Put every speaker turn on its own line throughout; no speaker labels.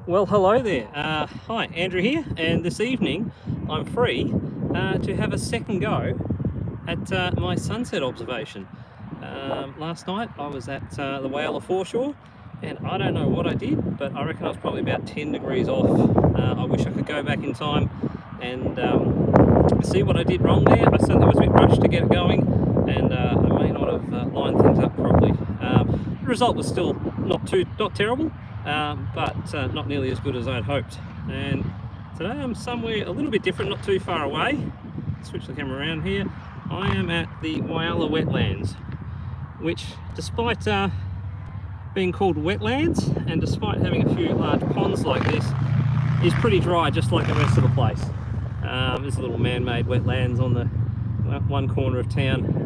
Well, hello there. Hi, Andrew here, and this evening I'm free to have a second go at my sunset observation. Last night I was at the Walla foreshore, and I don't know what I did, but I reckon I was probably about 10 degrees off. I wish I could go back in time and see what I did wrong there. I certainly was a bit rushed to get it going, and I may not have lined things up properly. The result was still not terrible, but not nearly as good as I'd hoped. And today I'm somewhere a little bit different, not too far away. Switch the camera around here. I am at the Walla Wetlands, which, despite being called wetlands and despite having a few large ponds like this, is pretty dry, just like the rest of the place. There's a little man-made wetlands on the one corner of town.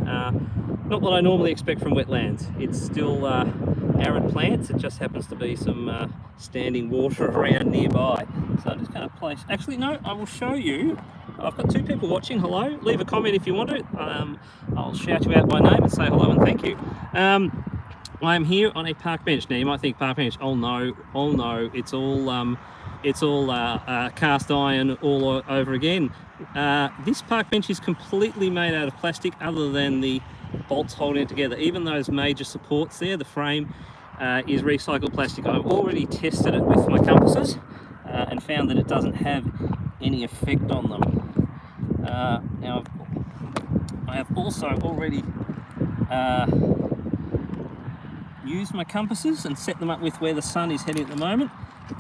Not what I normally expect from wetlands. It's still arid plants. It just happens to be some standing water around nearby. So I'm just going to place... Actually, no, I will show you. I've got two people watching. Hello. Leave a comment if you want to. I'll shout you out by name and say hello and thank you. I'm here on a park bench. Now, you might think park bench, oh no, it's all cast iron all over again. This park bench is completely made out of plastic, other than the bolts holding it together. Even those major supports there, the frame is recycled plastic. I've already tested it with my compasses and found that it doesn't have any effect on them. Now, I have also already used my compasses and set them up with where the sun is heading at the moment,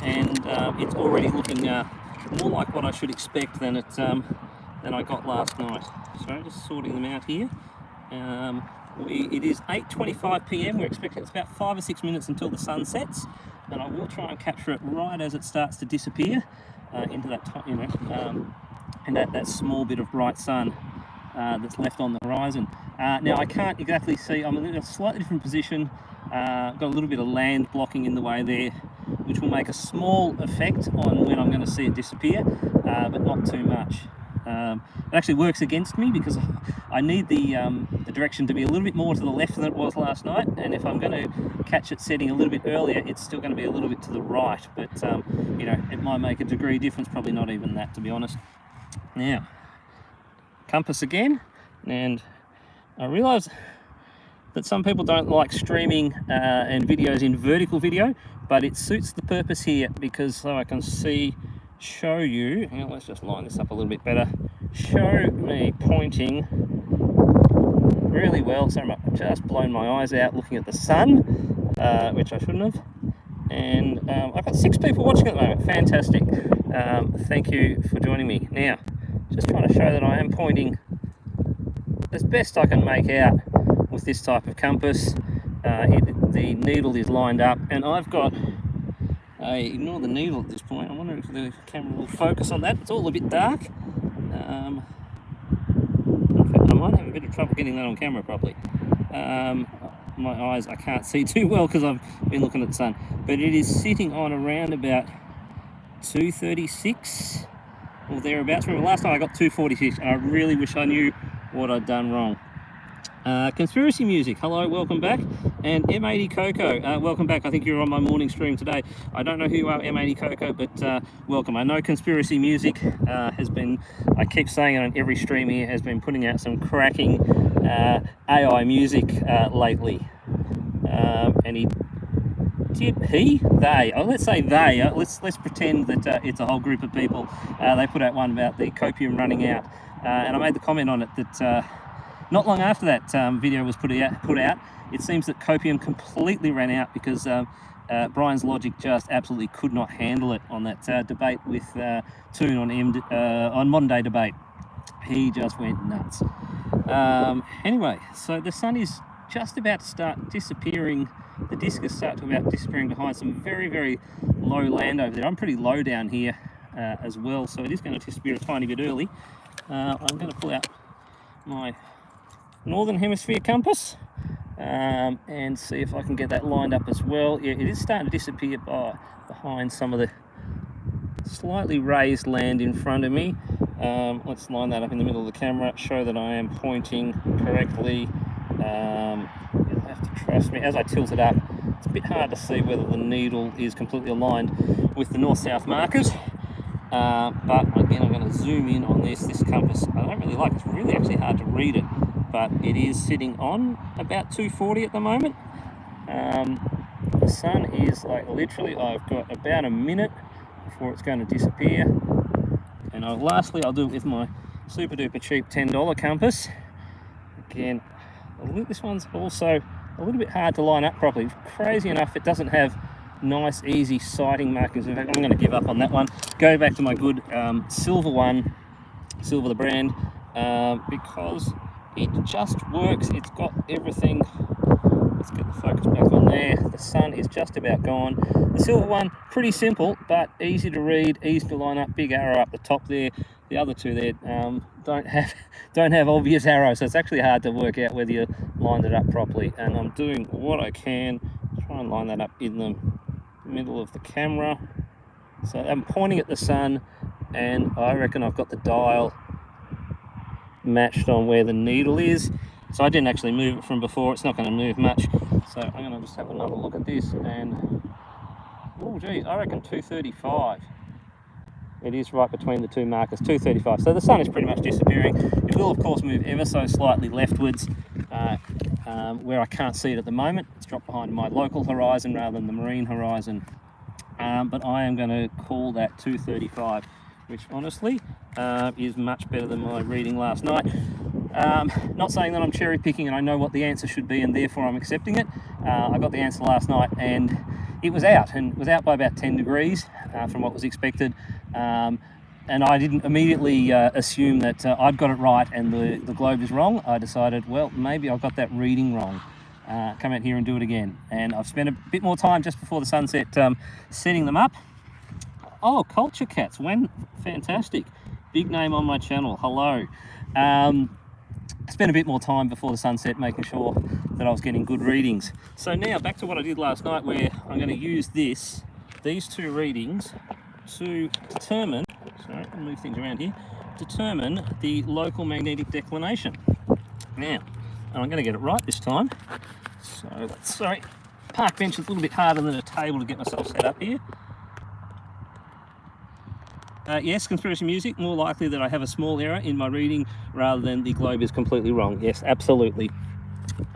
and it's already looking more like what I should expect than I got last night. So just sorting them out here. It is 8:25 p.m. We're expecting it's about 5 or 6 minutes until the sun sets, and I will try and capture it right as it starts to disappear into that, and that small bit of bright sun that's left on the horizon. Now I can't exactly see. I'm in a slightly different position. Got a little bit of land blocking in the way there, which will make a small effect on when I'm going to see it disappear, but not too much. It actually works against me because I need the direction to be a little bit more to the left than it was last night, and if I'm going to catch it setting a little bit earlier, it's still going to be a little bit to the right, but you know, it might make a degree difference, probably not even that, to be honest. Now, compass again, and I realise that some people don't like streaming and videos in vertical video, but it suits the purpose here because so I can show you, let's just line this up a little bit better, show me pointing really well. Sorry, I've just blown my eyes out looking at the sun, which I shouldn't have. And I've got 6 people watching at the moment. Fantastic. Thank you for joining me. Now, just trying to show that I am pointing as best I can make out with this type of compass. The needle is lined up, and I've got ignore the needle at this point. I wonder if the camera will focus on that. It's all a bit dark. In fact, I might have a bit of trouble getting that on camera properly. My eyes, I can't see too well because I've been looking at the sun, but it is sitting on around about 236 or thereabouts. Remember last time I got 246, and I really wish I knew what I'd done wrong. Conspiracy music, hello, welcome back. And M80 Coco, welcome back. I think you're on my morning stream today. I don't know who you are, M80 Coco, but welcome. I know Conspiracy music has been, I keep saying it on every stream here, has been putting out some cracking AI music lately. And let's say they, let's pretend that it's a whole group of people. They put out one about the copium running out, and I made the comment on it that not long after that video was put out, it seems that copium completely ran out because Brian's logic just absolutely could not handle it on that debate with Toon on Modern Day Debate. He just went nuts. Anyway, so the sun is just about to start disappearing. The disk is starting to about disappearing behind some very, very low land over there. I'm pretty low down here as well, so it is going to disappear a tiny bit early. I'm going to pull out my Northern Hemisphere compass and see if I can get that lined up as well. Yeah, it is starting to disappear behind some of the slightly raised land in front of me. Let's line that up in the middle of the camera, show that I am pointing correctly. You'll have to trust me as I tilt it up. It's a bit hard to see whether the needle is completely aligned. with the north-south markers. But again, I'm going to zoom in on this compass. I don't really like it. It's really actually hard to read it, but it is sitting on about 240 at the moment. The sun is like literally, I've got about a minute before it's going to disappear. And lastly, I'll do it with my super duper cheap $10 compass. Again, this one's also a little bit hard to line up properly. Crazy enough, it doesn't have nice easy sighting markings. In fact, I'm going to give up on that one, go back to my good silver one, Silver the brand, because it just works. It's got everything. Let's get the focus back on there. The sun is just about gone. The silver one, pretty simple but easy to read, easy to line up. Big arrow up the top there. The other two there don't have obvious arrows, so it's actually hard to work out whether you lined it up properly. And I'm doing what I can to try and line that up in the middle of the camera. So I'm pointing at the sun, and I reckon I've got the dial matched on where the needle is. So I didn't actually move it from before. It's not going to move much. So I'm going to just have another look at this, and oh geez, I reckon 235. It is right between the two markers, 235. So the sun is pretty much disappearing. It will, of course, move ever so slightly leftwards, where I can't see it at the moment. It's dropped behind my local horizon rather than the marine horizon. But I am going to call that 235, which honestly is much better than my reading last night. Not saying that I'm cherry picking and I know what the answer should be and therefore I'm accepting it. I got the answer last night and it was out, and it was out by about 10 degrees from what was expected. And I didn't immediately assume that I'd got it right and the globe is wrong. I decided, well, maybe I got that reading wrong. Come out here and do it again. And I've spent a bit more time just before the sunset setting them up. Oh, culture cats, when fantastic. Big name on my channel, hello. Spent a bit more time before the sunset making sure that I was getting good readings. So now back to what I did last night, where I'm going to use these two readings to determine, sorry, I'll move things around here, determine the local magnetic declination. Now, I'm going to get it right this time. So let's, sorry, park bench is a little bit harder than a table to get myself set up here. Yes, conspiracy music, more likely that I have a small error in my reading rather than the globe is completely wrong. Yes, absolutely.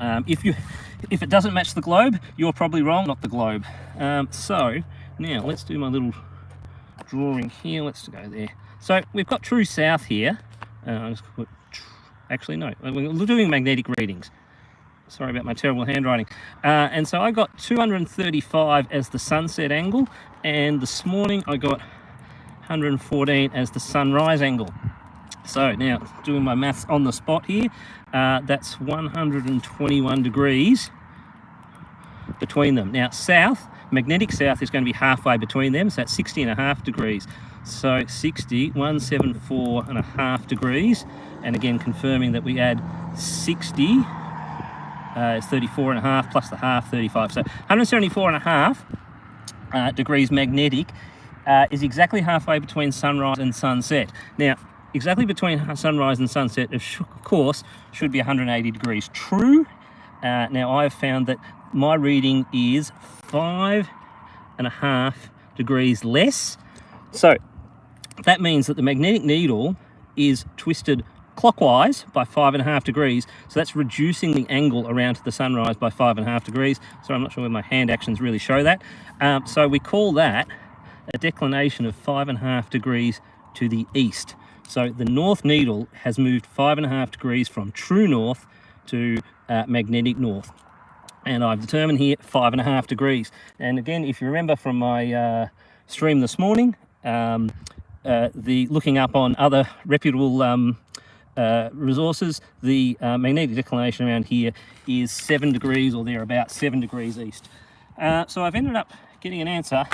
If it doesn't match the globe, you're probably wrong, not the globe. So now let's do my little drawing here. Let's go there. So we've got true south here. Actually, no, we're doing magnetic readings. Sorry about my terrible handwriting. And so I got 235 as the sunset angle, and this morning I got 114 as the sunrise angle. So now doing my maths on the spot here, that's 121 degrees between them. Now south, magnetic south is going to be halfway between them, so that's 60.5 degrees. So 60, 174.5 degrees, and again confirming that we add 60, it's 34.5 plus the half, 35. So 174.5 degrees magnetic is exactly halfway between sunrise and sunset. Now, exactly between sunrise and sunset, of course, should be 180 degrees true. Now, I have found that my reading is 5.5 degrees less. So that means that the magnetic needle is twisted clockwise by 5.5 degrees. So that's reducing the angle around to the sunrise by 5.5 degrees. So I'm not sure whether my hand actions really show that. So we call that a declination of 5.5 degrees to the east. So the north needle has moved 5.5 degrees from true north to magnetic north. And I've determined here 5.5 degrees. And again, if you remember from my stream this morning, looking up on other reputable resources, the magnetic declination around here is 7 degrees or thereabouts, 7 degrees east. So I've ended up getting an answer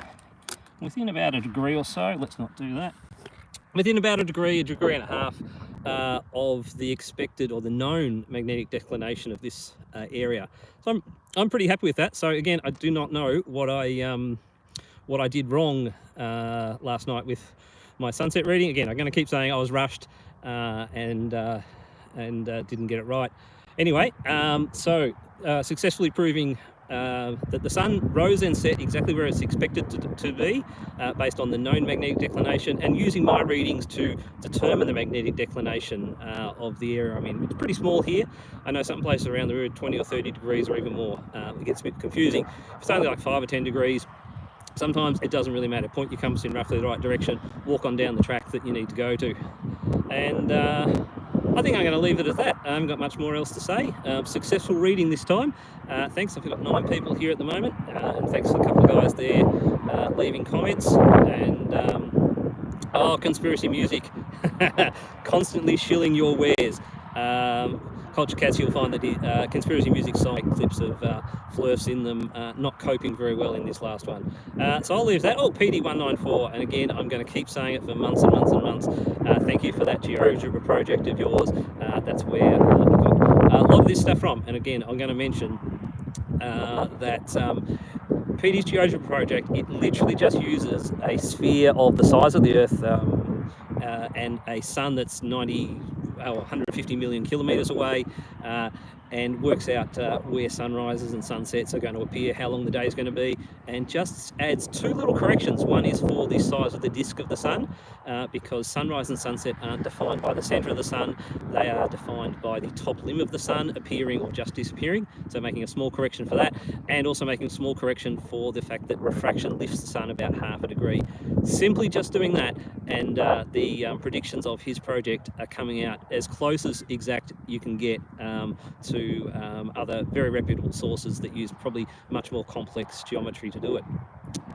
within about a degree or so. Let's not do that. Within about a degree and a half of the expected or the known magnetic declination of this area. So I'm pretty happy with that. So again, I do not know what I did wrong last night with my sunset reading. Again, I'm going to keep saying I was rushed and didn't get it right. Anyway, so successfully proving that the sun rose and set exactly where it's expected to be, based on the known magnetic declination, and using my readings to determine the magnetic declination of the area I'm in. It's pretty small here. I know some places around the road 20 or 30 degrees or even more. It gets a bit confusing. If it's only like 5 or 10 degrees, sometimes it doesn't really matter. Point your compass in roughly the right direction, walk on down the track that you need to go to. And I think I'm going to leave it at that. I haven't got much more else to say. Successful reading this time. Thanks. I've got 9 people here at the moment, and thanks to a couple of guys there leaving comments. And oh, conspiracy music, constantly shilling your wares. Culture Cats, you'll find that conspiracy music song clips of flirfs in them, not coping very well in this last one. So I'll leave that. Oh, PD194, and again, I'm going to keep saying it for months and months and months. Thank you for that GeoGebra project of yours. That's where I got a lot of this stuff from. And again, I'm going to mention that PD's GeoGebra project, it literally just uses a sphere of the size of the Earth and a sun that's 150 million kilometres away, and works out where sunrises and sunsets are going to appear, how long the day is going to be, and just adds 2 little corrections. One is for the size of the disk of the sun, because sunrise and sunset aren't defined by the centre of the sun, they are defined by the top limb of the sun appearing or just disappearing, so making a small correction for that, and also making a small correction for the fact that refraction lifts the sun about ½ a degree. Simply just doing that, and the predictions of his project are coming out as close as exact you can get to other very reputable sources that use probably much more complex geometry to do it.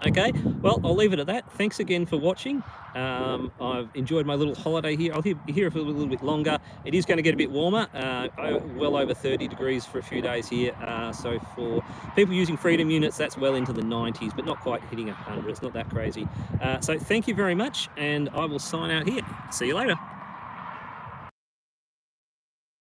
Okay, well, I'll leave it at that. Thanks again for watching. I've enjoyed my little holiday here. I'll be here for a little bit longer. It is going to get a bit warmer, well over 30 degrees for a few days here. So for people using Freedom units, that's well into the 90s, but not quite hitting 100. It's not that crazy. So thank you very much, and I will sign out here. See you later.